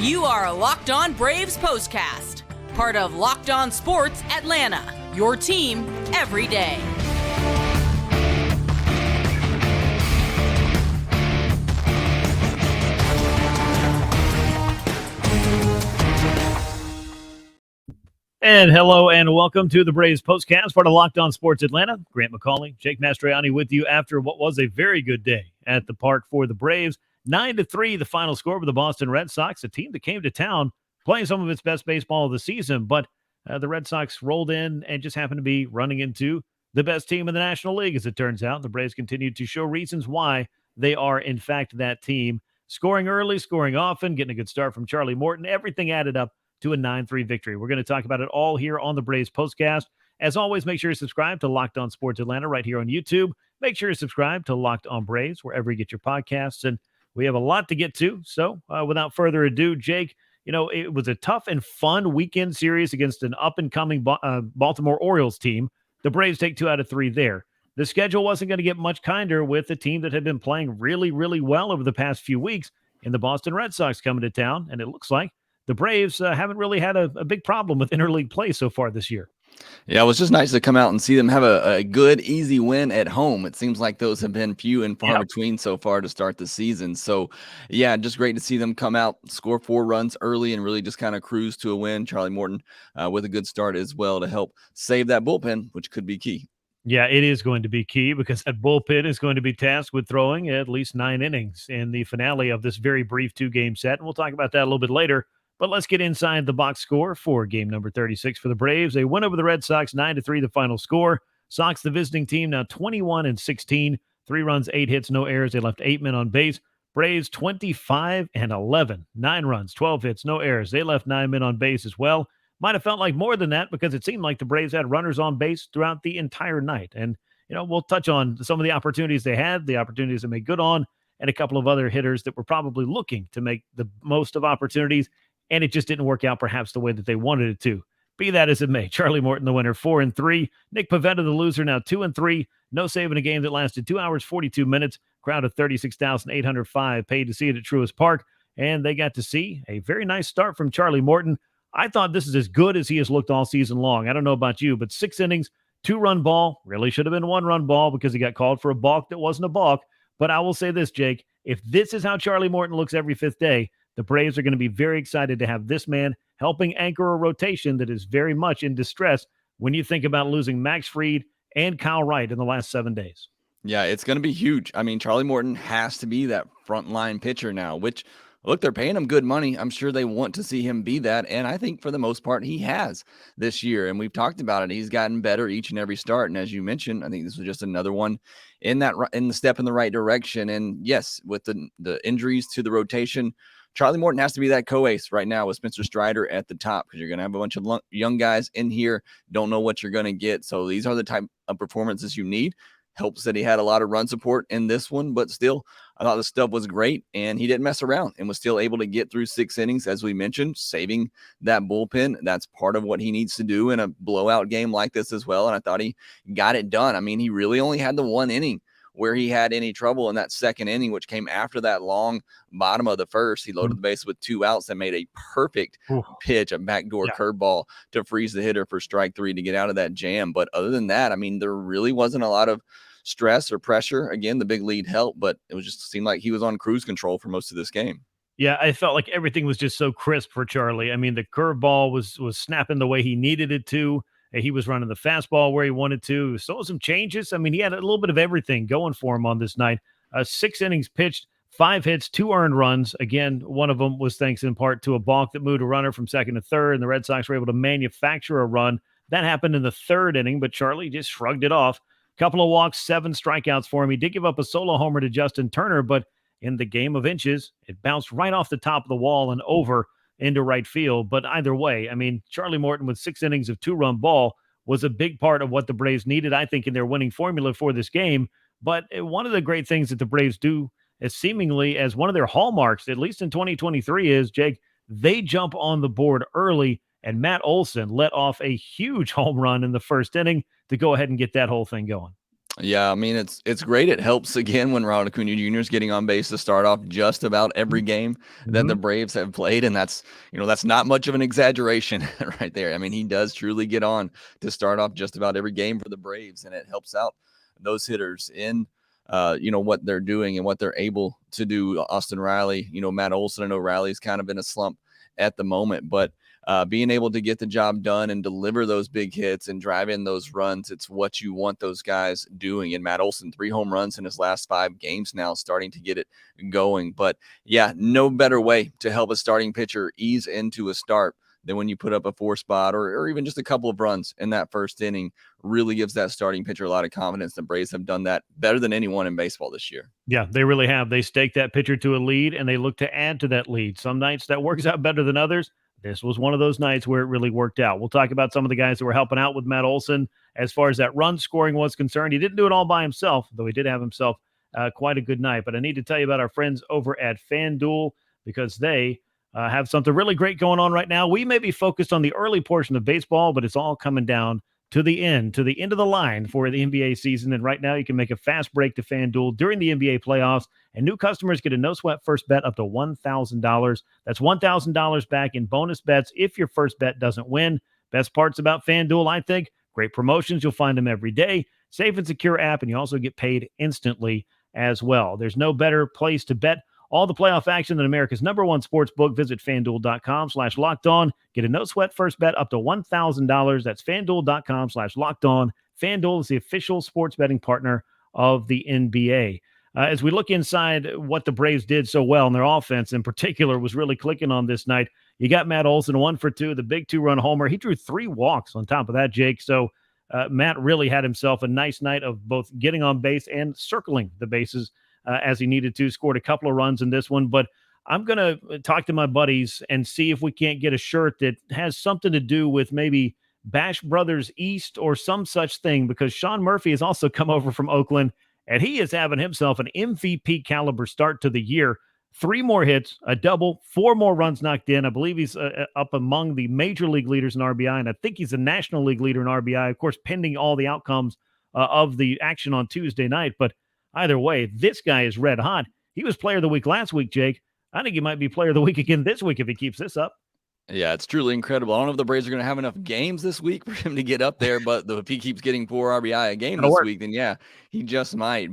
You are Locked On Braves POSTCAST, part of Locked On Sports Atlanta, your team every day. And hello and welcome to the Braves POSTCAST, part of Locked On Sports Atlanta. Grant McAuley, Jake Mastroianni with you after what was a very good day at the park for the Braves. 9-3, the final score with the Boston Red Sox, a team that came to town playing some of its best baseball of the season. But the Red Sox rolled in and just happened to be running into the best team in the National League, as it turns out. The Braves continued to show reasons why they are, in fact, that team. Scoring early, scoring often, getting a good start from Charlie Morton. Everything added up to a 9-3 victory. We're going to talk about it all here on the Braves POSTCAST. As always, make sure you subscribe to Locked On Sports Atlanta right here on YouTube. Make sure you subscribe to Locked On Braves wherever you get your podcasts. And we have a lot to get to. So without further ado, Jake, it was a tough and fun weekend series against an up-and-coming Baltimore Orioles team. The Braves take 2 out of 3 there. The schedule wasn't going to get much kinder with a team that had been playing really, really well over the past few weeks in the Boston Red Sox coming to town. And it looks like the Braves haven't really had a big problem with interleague play so far this year. Yeah, it was just nice to come out and see them have a good, easy win at home. It seems like those have been few and far between so far to start the season. So, yeah, just great to see them come out, score 4 runs early, and really just kind of cruise to a win. Charlie Morton with a good start as well to help save that bullpen, which could be key. Yeah, it is going to be key because that bullpen is going to be tasked with throwing at least 9 innings in the finale of this very brief 2-game set. And we'll talk about that a little bit later. But let's get inside the box score for game number 36 for the Braves. They win over the Red Sox 9-3, the final score. Sox, the visiting team, now 21-16, 3 runs, 8 hits, no errors. They left 8 men on base. Braves 25-11, 9 runs, 12 hits, no errors. They left 9 men on base as well. Might have felt like more than that because it seemed like the Braves had runners on base throughout the entire night. And, we'll touch on some of the opportunities they had, the opportunities they made good on, and a couple of other hitters that were probably looking to make the most of opportunities. And it just didn't work out perhaps the way that they wanted it to. Be that as it may, Charlie Morton, the winner, 4-3. Nick Pivetta, the loser, now 2-3. No save in a game that lasted 2 hours, 42 minutes. Crowd of 36,805 paid to see it at Truist Park. And they got to see a very nice start from Charlie Morton. I thought this is as good as he has looked all season long. I don't know about you, but 6 innings, 2-run ball. Really should have been 1-run ball because he got called for a balk that wasn't a balk. But I will say this, Jake, if this is how Charlie Morton looks every 5th day, the Braves are going to be very excited to have this man helping anchor a rotation that is very much in distress when you think about losing Max Fried and Kyle Wright in the last 7 days. Yeah, it's going to be huge. I mean, Charlie Morton has to be that frontline pitcher now, which, look, they're paying him good money. I'm sure they want to see him be that. And I think for the most part, he has this year. And we've talked about it. He's gotten better each and every start. And as you mentioned, I think this was just another one in the step in the right direction. And yes, with the injuries to the rotation, Charlie Morton has to be that co-ace right now with Spencer Strider at the top because you're going to have a bunch of young guys in here, don't know what you're going to get. So these are the type of performances you need. Helps that he had a lot of run support in this one, but still, I thought the stuff was great, and he didn't mess around and was still able to get through 6 innings, as we mentioned, saving that bullpen. That's part of what he needs to do in a blowout game like this as well, and I thought he got it done. I mean, he really only had the 1 inning where he had any trouble in that 2nd inning, which came after that long bottom of the 1st. He loaded the base with 2 outs and made a perfect pitch, a backdoor curveball to freeze the hitter for strike 3 to get out of that jam. But other than that, I mean, there really wasn't a lot of stress or pressure. Again, the big lead helped, but it was just seemed like he was on cruise control for most of this game. Yeah, I felt like everything was just so crisp for Charlie. I mean, the curveball was snapping the way he needed it to. He was running the fastball where he wanted to. So some changes. I mean, he had a little bit of everything going for him on this night. 6 innings pitched, 5 hits, 2 earned runs. Again, one of them was thanks in part to a balk that moved a runner from 2nd to 3rd, and the Red Sox were able to manufacture a run. That happened in the 3rd inning, but Charlie just shrugged it off. Couple of walks, 7 strikeouts for him. He did give up a solo homer to Justin Turner, but in the game of inches, it bounced right off the top of the wall and over into right field. But either way, I mean, Charlie Morton with 6 innings of 2-run ball was a big part of what the Braves needed, I think, in their winning formula for this game. But one of the great things that the Braves do is seemingly as one of their hallmarks, at least in 2023, is, Jake, they jump on the board early, and Matt Olson let off a huge home run in the 1st inning to go ahead and get that whole thing going. Yeah, I mean, it's great. It helps again when Ronald Acuna Jr. is getting on base to start off just about every game that Mm-hmm. the Braves have played. And that's not much of an exaggeration right there. I mean, he does truly get on to start off just about every game for the Braves, and it helps out those hitters in what they're doing and what they're able to do. Austin Riley, Matt Olson, I know Riley's kind of in a slump at the moment, but being able to get the job done and deliver those big hits and drive in those runs, it's what you want those guys doing. And Matt Olson, 3 home runs in his last 5 games now, starting to get it going. But yeah, no better way to help a starting pitcher ease into a start than when you put up a 4 spot or even just a couple of runs in that first inning. Really gives that starting pitcher a lot of confidence. The Braves have done that better than anyone in baseball this year. Yeah, they really have. They stake that pitcher to a lead, and they look to add to that lead. Some nights that works out better than others. This was one of those nights where it really worked out. We'll talk about some of the guys that were helping out with Matt Olson as far as that run scoring was concerned. He didn't do it all by himself, though he did have himself quite a good night. But I need to tell you about our friends over at FanDuel because they have something really great going on right now. We may be focused on the early portion of baseball, but it's all coming down to the end of the line for the NBA season. And right now, you can make a fast break to FanDuel during the NBA playoffs, and new customers get a no-sweat first bet up to $1,000. That's $1,000 back in bonus bets if your first bet doesn't win. Best parts about FanDuel, I think, great promotions. You'll find them every day. Safe and secure app, and you also get paid instantly as well. There's no better place to bet all the playoff action than America's #1 sports book. Visit FanDuel.com/lockedon. Get a no-sweat first bet up to $1,000. That's FanDuel.com/lockedon. FanDuel is the official sports betting partner of the NBA. As we look inside what the Braves did so well, and their offense in particular was really clicking on this night, you got Matt Olson, 1 for 2, the big 2-run homer. He drew 3 walks on top of that, Jake. So Matt really had himself a nice night of both getting on base and circling the bases as he needed to. Scored a couple of runs in this one, but I'm going to talk to my buddies and see if we can't get a shirt that has something to do with maybe Bash Brothers East or some such thing, because Sean Murphy has also come over from Oakland, and he is having himself an MVP caliber start to the year. 3 more hits, a double, 4 more runs knocked in. I believe he's up among the major league leaders in RBI, and I think he's a National League leader in RBI, of course, pending all the outcomes of the action on Tuesday night. But either way, this guy is red hot. He was player of the week last week, Jake. I think he might be player of the week again this week if he keeps this up. Yeah, it's truly incredible. I don't know if the Braves are going to have enough games this week for him to get up there, but if he keeps getting 4 RBI a game this week, then yeah, he just might.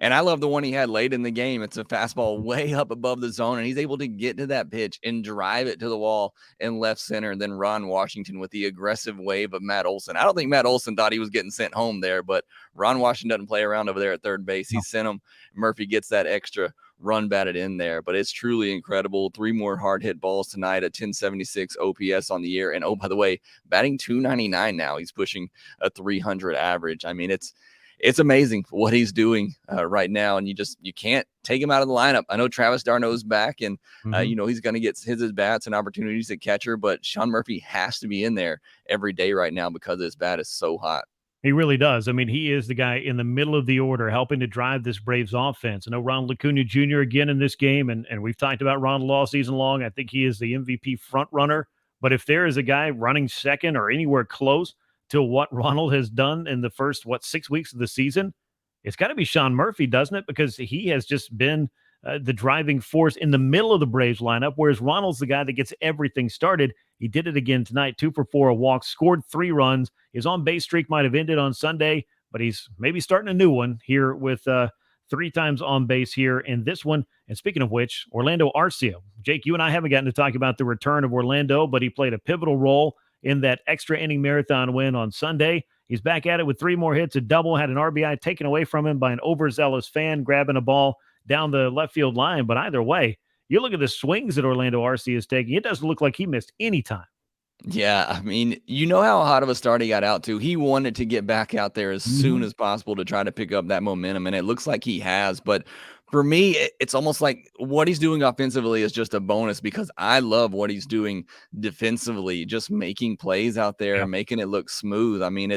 And I love the one he had late in the game. It's a fastball way up above the zone, and he's able to get to that pitch and drive it to the wall in left center. And then Ron Washington with the aggressive wave of Matt Olson. I don't think Matt Olson thought he was getting sent home there, but Ron Washington doesn't play around over there at third base. He sent him. Murphy gets that extra run batted in there, but it's truly incredible. 3 more hard hit balls tonight, a 1076 OPS on the year. And oh, by the way, batting 299 now. He's pushing a 300 average. I mean, it's amazing what he's doing right now. And you can't take him out of the lineup. I know Travis d'Arnaud's back, and he's going to get his bats and opportunities at catcher, but Sean Murphy has to be in there every day right now because his bat is so hot. He really does. I mean, he is the guy in the middle of the order helping to drive this Braves offense. I know Ronald Acuna Jr. again in this game, and we've talked about Ronald all season long. I think he is the MVP front runner. But if there is a guy running second or anywhere close to what Ronald has done in the first, 6 weeks of the season, it's got to be Sean Murphy, doesn't it? Because he has just been the driving force in the middle of the Braves lineup, whereas Ronald's the guy that gets everything started. He did it again tonight, 2 for 4, a walk, scored 3 runs. His on-base streak might have ended on Sunday, but he's maybe starting a new one here with 3 times on base here in this one. And speaking of which, Orlando Arcia. Jake, you and I haven't gotten to talk about the return of Orlando, but he played a pivotal role in that extra inning marathon win on Sunday. He's back at it with 3 more hits, a double, had an RBI taken away from him by an overzealous fan grabbing a ball down the left field line. But either way, you look at the swings that Orlando Arcia is taking, it doesn't look like he missed any time. Yeah, I mean, you know how hot of a start he got out to. He wanted to get back out there as soon as possible to try to pick up that momentum, and it looks like he has. But for me, it's almost like what he's doing offensively is just a bonus because I love what he's doing defensively, just making plays out there and making it look smooth. I mean,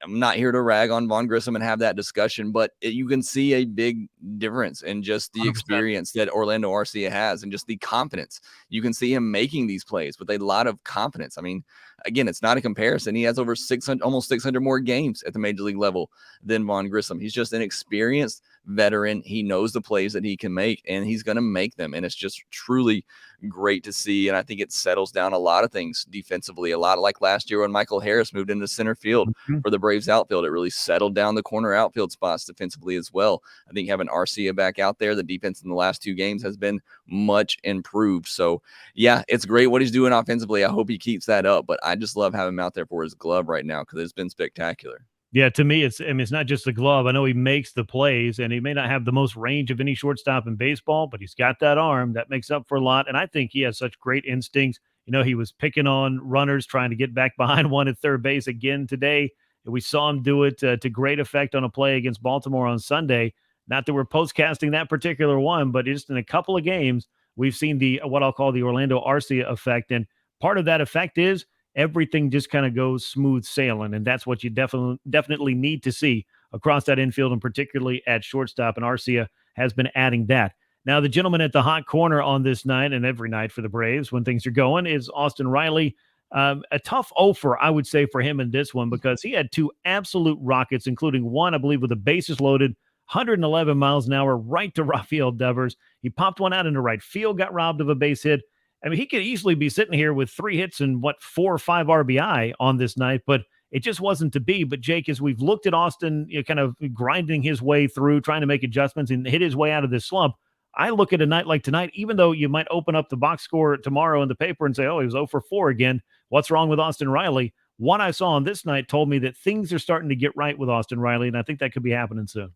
I'm not here to rag on Vaughn Grissom and have that discussion, but you can see a big difference in just the 100%. experience that Orlando Arcia has and just the confidence. You can see him making these plays with a lot of confidence. I mean, again, it's not a comparison. He has over 600, almost 600 more games at the major league level than Vaughn Grissom. He's just an experienced veteran. He knows the plays that he can make, and he's going to make them. And it's just truly great to see. And I think it settles down a lot of things defensively, a lot like last year when Michael Harris moved into center field for the Braves outfield. It really settled down the corner outfield spots defensively as well. I think having Arcia back out there, the defense in the last 2 games has been much improved. So yeah, it's great what he's doing offensively. I hope he keeps that up, but I just love having him out there for his glove right now because it's been spectacular. Yeah, to me, it's not just the glove. I know he makes the plays, and he may not have the most range of any shortstop in baseball, but he's got that arm that makes up for a lot. And I think he has such great instincts. He was picking on runners, trying to get back behind one at third base again today. And we saw him do it to great effect on a play against Baltimore on Sunday. Not that we're postcasting that particular one, but just in a couple of games, we've seen the what I'll call the Orlando Arcia effect. And part of that effect is everything just kind of goes smooth sailing. And that's what you definitely need to see across that infield, and particularly at shortstop. And Arcia has been adding that. Now, the gentleman at the hot corner on this night and every night for the Braves when things are going is Austin Riley. A tough offer, I would say, for him in this one because he had 2 absolute rockets, including one, I believe, with the bases loaded, 111 miles an hour right to Rafael Devers. He popped one out into right field, got robbed of a base hit. I mean, he could easily be sitting here with 3 hits and 4 or 5 RBI on this night, but it just wasn't to be. But Jake, as we've looked at Austin, kind of grinding his way through, trying to make adjustments and hit his way out of this slump, I look at a night like tonight, even though you might open up the box score tomorrow in the paper and say, oh, he was 0 for 4 again. What's wrong with Austin Riley? What I saw on this night told me that things are starting to get right with Austin Riley, and I think that could be happening soon.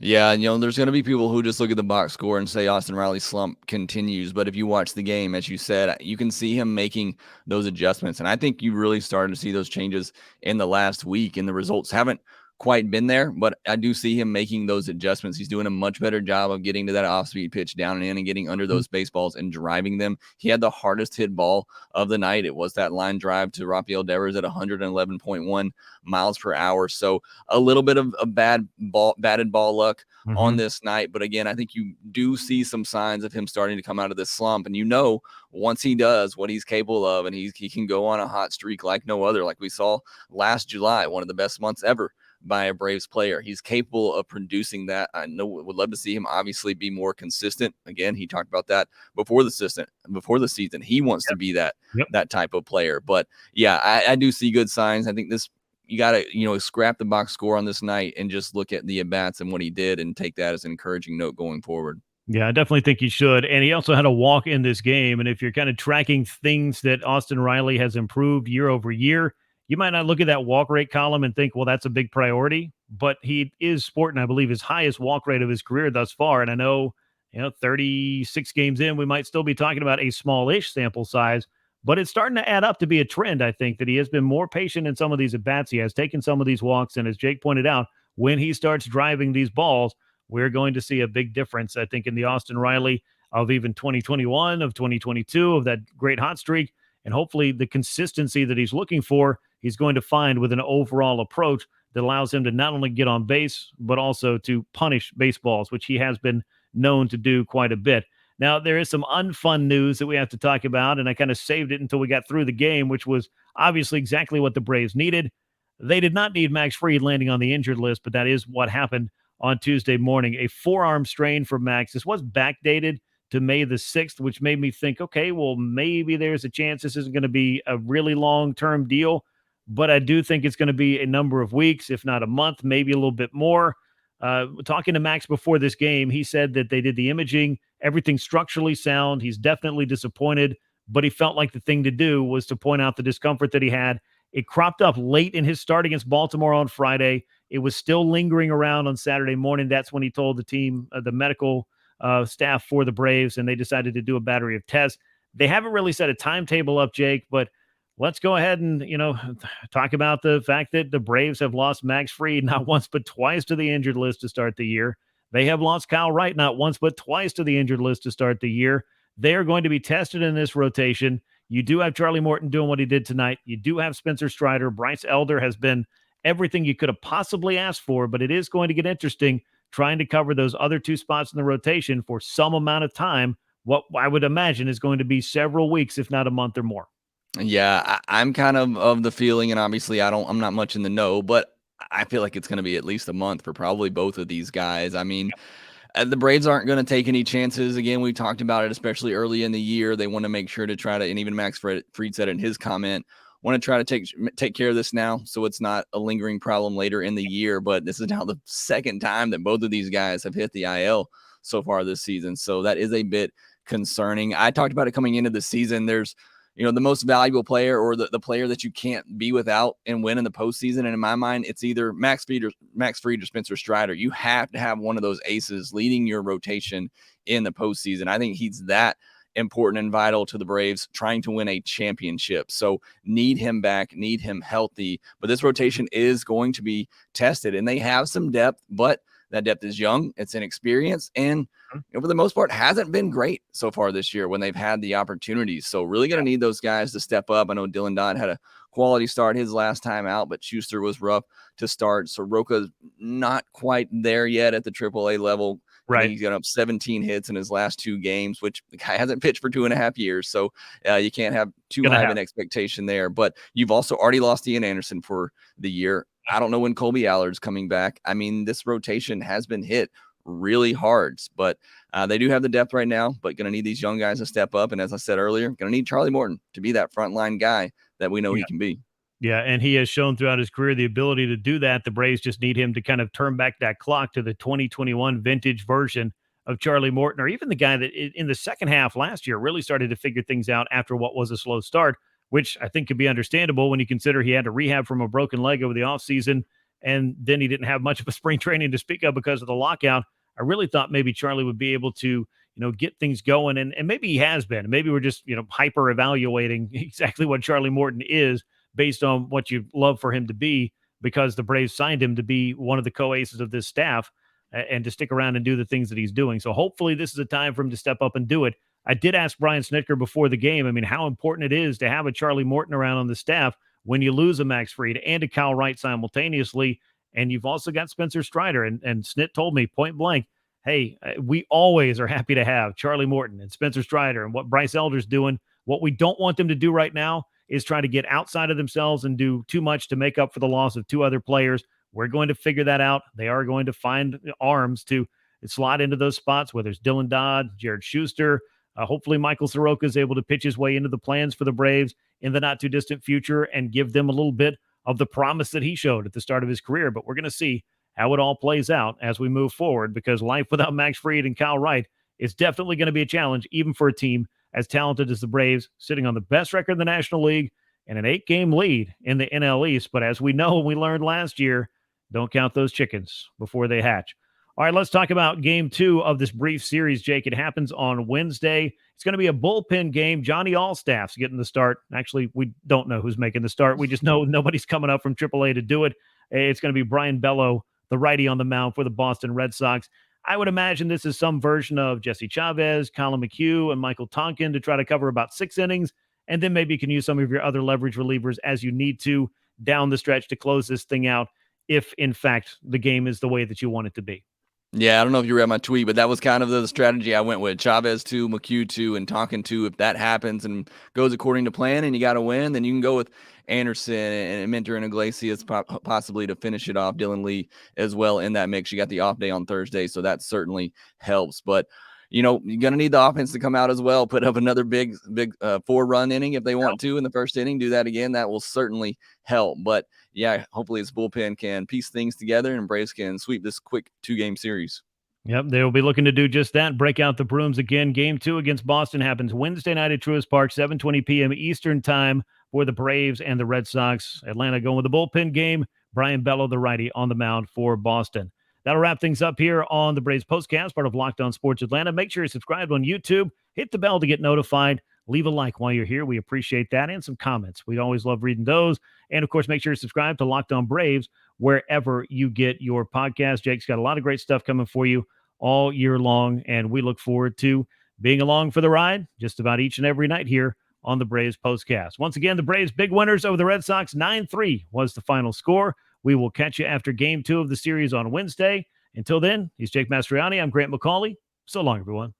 Yeah, and there's going to be people who just look at the box score and say Austin Riley's slump continues. But if you watch the game, as you said, you can see him making those adjustments. And I think you really started to see those changes in the last week, and the results haven't quite been there, but I do see him making those adjustments. He's doing a much better job of getting to that off-speed pitch down and in and getting under those baseballs and driving them. He had the hardest hit ball of the night. It was that line drive to Rafael Devers at 111.1 miles per hour. So a little bit of a batted ball luck on this night. But again, I think you do see some signs of him starting to come out of this slump. And once he does what he's capable of, and he can go on a hot streak like no other, like we saw last July, one of the best months ever by a Braves player. He's capable of producing that. I know would love to see him obviously be more consistent. Again, he talked about that before the season. He wants to be that type of player. But yeah, I do see good signs. I think you got to, scrap the box score on this night and just look at the at-bats and what he did and take that as an encouraging note going forward. Yeah, I definitely think he should. And he also had a walk in this game. And if you're kind of tracking things that Austin Riley has improved year over year, you might not look at that walk rate column and think, well, that's a big priority. But he is sporting, I believe, his highest walk rate of his career thus far. And I know, 36 games in, we might still be talking about a small-ish sample size. But it's starting to add up to be a trend, I think, that he has been more patient in some of these at-bats. He has taken some of these walks. And as Jake pointed out, when he starts driving these balls, we're going to see a big difference, I think, in the Austin Riley of even 2021, of 2022, of that great hot streak. And hopefully the consistency that he's looking for, he's going to find with an overall approach that allows him to not only get on base, but also to punish baseballs, which he has been known to do quite a bit. Now, there is some unfun news that we have to talk about, and I kind of saved it until we got through the game, which was obviously exactly what the Braves needed. They did not need Max Fried landing on the injured list, but that is what happened on Tuesday morning. A forearm strain for Max. This was backdated to May the 6th, which made me think, okay, well, maybe there's a chance this isn't going to be a really long-term deal, but I do think it's going to be a number of weeks, if not a month, maybe a little bit more. Talking to Max before this game, he said that they did the imaging, everything's structurally sound. He's definitely disappointed, but he felt like the thing to do was to point out the discomfort that he had. It cropped up late in his start against Baltimore on Friday. It was still lingering around on Saturday morning. That's when he told the team, the medical staff for the Braves, and they decided to do a battery of tests. They haven't really set a timetable up, Jake, but let's go ahead and, talk about the fact that the Braves have lost Max Fried not once but twice to the injured list to start the year. They have lost Kyle Wright not once but twice to the injured list to start the year. They are going to be tested in this rotation. You do have Charlie Morton doing what he did tonight. You do have Spencer Strider. Bryce Elder has been everything you could have possibly asked for, but it is going to get interesting trying to cover those other two spots in the rotation for some amount of time. What I would imagine is going to be several weeks, if not a month or more. Yeah, I'm kind of the feeling, and obviously I'm not much in the know, but I feel like it's going to be at least a month for probably both of these guys. I mean, the Braves aren't going to take any chances. Again, we talked about it, especially early in the year. They want to make sure to try to, and even Max Fried said in his comment, want to try to take care of this now so it's not a lingering problem later in the year. But this is now the second time that both of these guys have hit the IL so far this season. So that is a bit concerning. I talked about it coming into the season. There's the most valuable player or the player that you can't be without and win in the postseason. And in my mind, it's either Max Fried or Spencer Strider. You have to have one of those aces leading your rotation in the postseason. I think he's that important and vital to the Braves trying to win a championship. So need him back, need him healthy. But this rotation is going to be tested, and they have some depth, but that depth is young, it's inexperienced, and for the most part hasn't been great so far this year when they've had the opportunities. So really going to need those guys to step up. I know Dylan Dodd had a quality start his last time out, but Schuster was rough to start. Soroka's not quite there yet at the AAA level. Right. He's got up 17 hits in his last 2 games, which the guy hasn't pitched for 2.5 years. So you can't have too high of an expectation there. But you've also already lost Ian Anderson for the year. I don't know when Colby Allard's coming back. I mean, this rotation has been hit really hard, but they do have the depth right now, but going to need these young guys to step up. And as I said earlier, going to need Charlie Morton to be that frontline guy that we know he can be. Yeah, and he has shown throughout his career the ability to do that. The Braves just need him to kind of turn back that clock to the 2021 vintage version of Charlie Morton, or even the guy that in the second half last year really started to figure things out after what was a slow start, which I think could be understandable when you consider he had to rehab from a broken leg over the offseason, and then he didn't have much of a spring training to speak of because of the lockout. I really thought maybe Charlie would be able to, get things going, and maybe he has been. Maybe we're just, hyper evaluating exactly what Charlie Morton is based on what you'd love for him to be, because the Braves signed him to be one of the co-aces of this staff and to stick around and do the things that he's doing. So hopefully this is a time for him to step up and do it. I did ask Brian Snitker before the game, how important it is to have a Charlie Morton around on the staff when you lose a Max Fried and a Kyle Wright simultaneously. And you've also got Spencer Strider. And Snit told me point blank, hey, we always are happy to have Charlie Morton and Spencer Strider, and what Bryce Elder's doing. What we don't want them to do right now is try to get outside of themselves and do too much to make up for the loss of 2 other players. We're going to figure that out. They are going to find arms to slot into those spots, whether it's Dylan Dodd, Jared Schuster. Hopefully Michael Soroka is able to pitch his way into the plans for the Braves in the not too distant future and give them a little bit of the promise that he showed at the start of his career. But we're going to see how it all plays out as we move forward, because life without Max Fried and Kyle Wright is definitely going to be a challenge, even for a team as talented as the Braves, sitting on the best record in the National League and an 8-game lead in the NL East. But as we know, we learned last year, don't count those chickens before they hatch. All right, let's talk about game 2 of this brief series, Jake. It happens on Wednesday. It's going to be a bullpen game. Johnny Allstaff's getting the start. Actually, we don't know who's making the start. We just know nobody's coming up from AAA to do it. It's going to be Brian Bello, the righty, on the mound for the Boston Red Sox. I would imagine this is some version of Jesse Chavez, Colin McHugh, and Michael Tonkin to try to cover about 6 innings. And then maybe you can use some of your other leverage relievers as you need to down the stretch to close this thing out, if, in fact, the game is the way that you want it to be. Yeah, I don't know if you read my tweet, but that was kind of the strategy I went with. Chavez 2, McHugh 2, and Tonkin 2. If that happens and goes according to plan and you got to win, then you can go with Anderson and Minter and Iglesias possibly to finish it off. Dylan Lee as well in that mix. You got the off day on Thursday, so that certainly helps. But, you're going to need the offense to come out as well, put up another big 4-run inning if they want to in the first inning. Do that again. That will certainly help. But, yeah, hopefully this bullpen can piece things together and Braves can sweep this quick 2-game series. Yep, they will be looking to do just that, break out the brooms again. Game 2 against Boston happens Wednesday night at Truist Park, 7:20 p.m. Eastern time for the Braves and the Red Sox. Atlanta going with the bullpen game. Brian Bello, the righty, on the mound for Boston. That'll wrap things up here on the Braves Postcast, part of Locked On Sports Atlanta. Make sure you're subscribed on YouTube. Hit the bell to get notified. Leave a like while you're here. We appreciate that. And some comments. We always love reading those. And, of course, make sure you're subscribed to Locked On Braves wherever you get your podcast. Jake's got a lot of great stuff coming for you all year long, and we look forward to being along for the ride just about each and every night here on the Braves Postcast. Once again, the Braves big winners over the Red Sox. 9-3 was the final score. We will catch you after game 2 of the series on Wednesday. Until then, he's Jake Mastroianni. I'm Grant McAuley. So long, everyone.